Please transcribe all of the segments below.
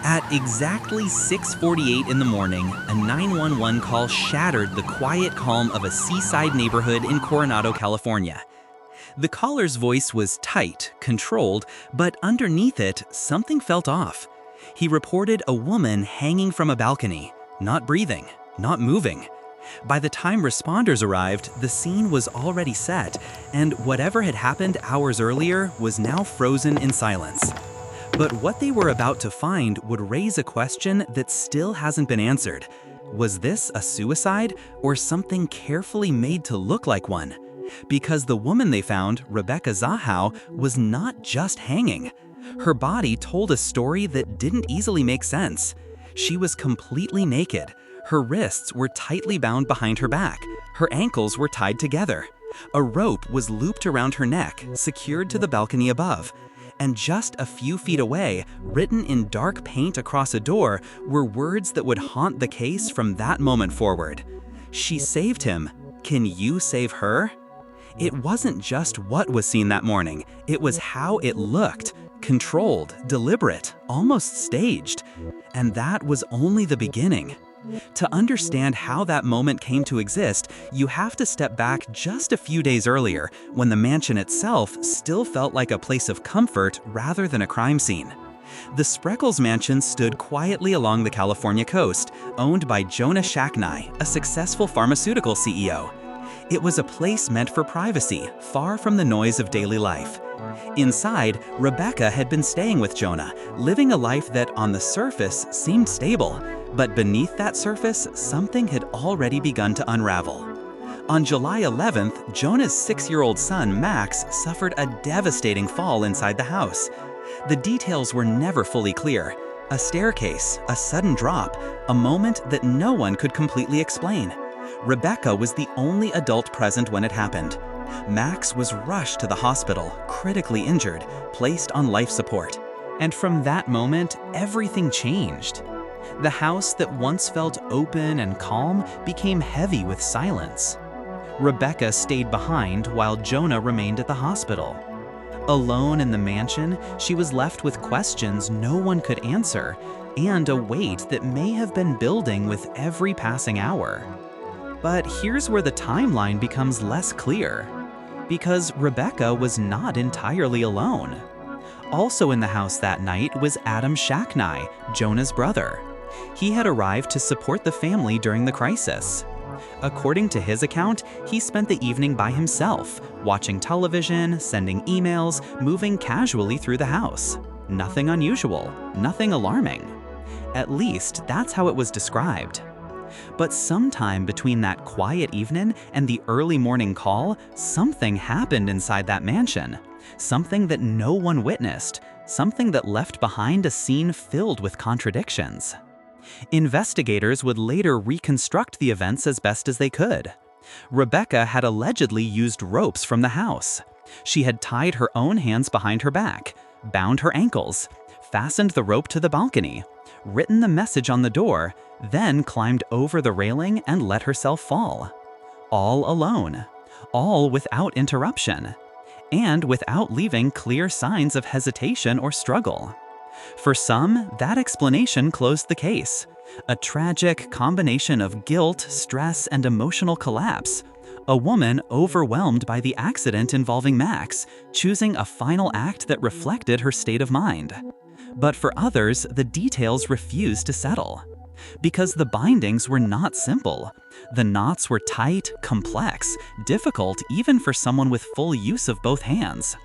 At exactly 6:48 in the morning, a 911 call shattered the quiet calm of a seaside neighborhood in Coronado, California. The caller's voice was tight, controlled, but underneath it, something felt off. He reported a woman hanging from a balcony, not breathing, not moving. By the time responders arrived, the scene was already set, and whatever had happened hours earlier was now frozen in silence. But what they were about to find would raise a question that still hasn't been answered. Was this a suicide or something carefully made to look like one? Because the woman they found, Rebecca Zahau, was not just hanging. Her body told a story that didn't easily make sense. She was completely naked. Her wrists were tightly bound behind her back. Her ankles were tied together. A rope was looped around her neck, secured to the balcony above. And just a few feet away, written in dark paint across a door, were words that would haunt the case from that moment forward. She saved him. Can you save her? It wasn't just what was seen that morning, it was how it looked. Controlled, deliberate, almost staged. And that was only the beginning. To understand how that moment came to exist, you have to step back just a few days earlier, when the mansion itself still felt like a place of comfort rather than a crime scene. The Spreckels mansion stood quietly along the California coast, owned by Jonah Shacknai, a successful pharmaceutical CEO. It was a place meant for privacy, far from the noise of daily life. Inside, Rebecca had been staying with Jonah, living a life that on the surface seemed stable, but beneath that surface, something had already begun to unravel. On July 11th, Jonah's 6-year-old son, Max, suffered a devastating fall inside the house. The details were never fully clear. A staircase, a sudden drop, a moment that no one could completely explain. Rebecca was the only adult present when it happened. Max was rushed to the hospital, critically injured, placed on life support. And from that moment, everything changed. The house that once felt open and calm became heavy with silence. Rebecca stayed behind while Jonah remained at the hospital. Alone in the mansion, she was left with questions no one could answer and a weight that may have been building with every passing hour. But here's where the timeline becomes less clear. Because Rebecca was not entirely alone. Also in the house that night was Adam Shacknai, Jonah's brother. He had arrived to support the family during the crisis. According to his account, he spent the evening by himself, watching television, sending emails, moving casually through the house. Nothing unusual, nothing alarming. At least that's how it was described. But sometime between that quiet evening and the early morning call, something happened inside that mansion. Something that no one witnessed, something that left behind a scene filled with contradictions. Investigators would later reconstruct the events as best as they could. Rebecca had allegedly used ropes from the house. She had tied her own hands behind her back, bound her ankles, fastened the rope to the balcony, written the message on the door, then climbed over the railing and let herself fall. All alone, all without interruption, and without leaving clear signs of hesitation or struggle. For some, that explanation closed the case. A tragic combination of guilt, stress, and emotional collapse. A woman overwhelmed by the accident involving Max, choosing a final act that reflected her state of mind. But for others, the details refused to settle. Because the bindings were not simple. The knots were tight, complex, difficult even for someone with full use of both hands.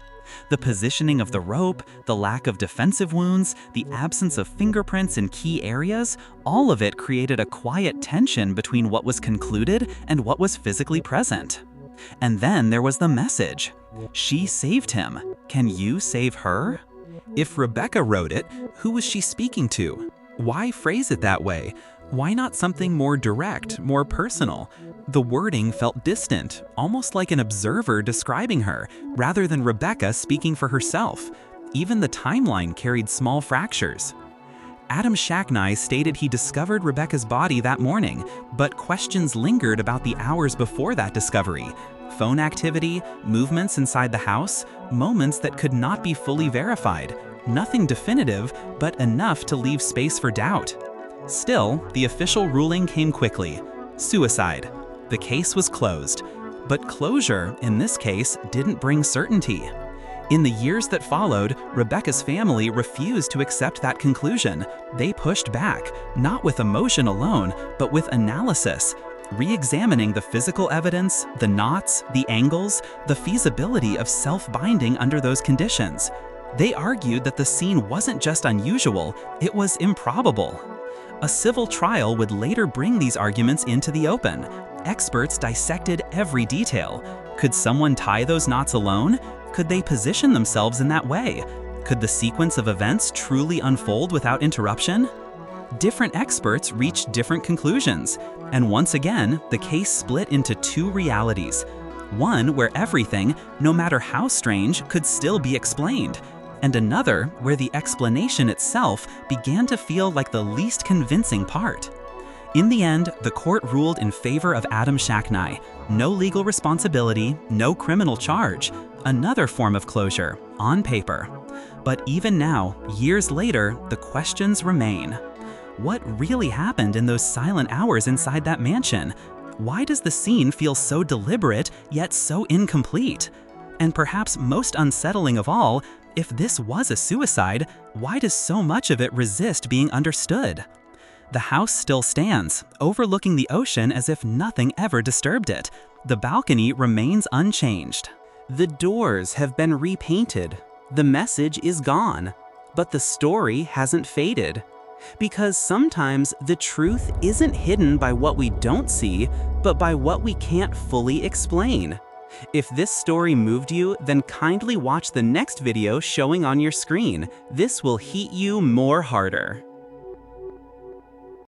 The positioning of the rope, the lack of defensive wounds, the absence of fingerprints in key areas, all of it created a quiet tension between what was concluded and what was physically present. And then there was the message. She saved him. Can you save her? If Rebecca wrote it, who was she speaking to? Why phrase it that way? Why not something more direct, more personal? The wording felt distant, almost like an observer describing her, rather than Rebecca speaking for herself. Even the timeline carried small fractures. Adam Shacknai stated he discovered Rebecca's body that morning, but questions lingered about the hours before that discovery. Phone activity, movements inside the house, moments that could not be fully verified. nothing definitive, but enough to leave space for doubt. Still, the official ruling came quickly: suicide. The case was closed. But closure, in this case, didn't bring certainty. In the years that followed, Rebecca's family refused to accept that conclusion. They pushed back, not with emotion alone, but with analysis, re-examining the physical evidence, the knots, the angles, the feasibility of self-binding under those conditions. They argued that the scene wasn't just unusual, it was improbable. A civil trial would later bring these arguments into the open. Experts dissected every detail. Could someone tie those knots alone? Could they position themselves in that way? Could the sequence of events truly unfold without interruption? Different experts reached different conclusions, and once again, the case split into two realities. One where everything, no matter how strange, could still be explained, and another where the explanation itself began to feel like the least convincing part. In the end, the court ruled in favor of Adam Shacknai. No legal responsibility, no criminal charge. Another form of closure, on paper. But even now, years later, the questions remain. What really happened in those silent hours inside that mansion? Why does the scene feel so deliberate, yet so incomplete? And perhaps most unsettling of all, if this was a suicide, why does so much of it resist being understood? The house still stands, overlooking the ocean as if nothing ever disturbed it. The balcony remains unchanged. The doors have been repainted. The message is gone. But the story hasn't faded. Because sometimes the truth isn't hidden by what we don't see, but by what we can't fully explain. If this story moved you, then kindly watch the next video showing on your screen. This will heat you more harder.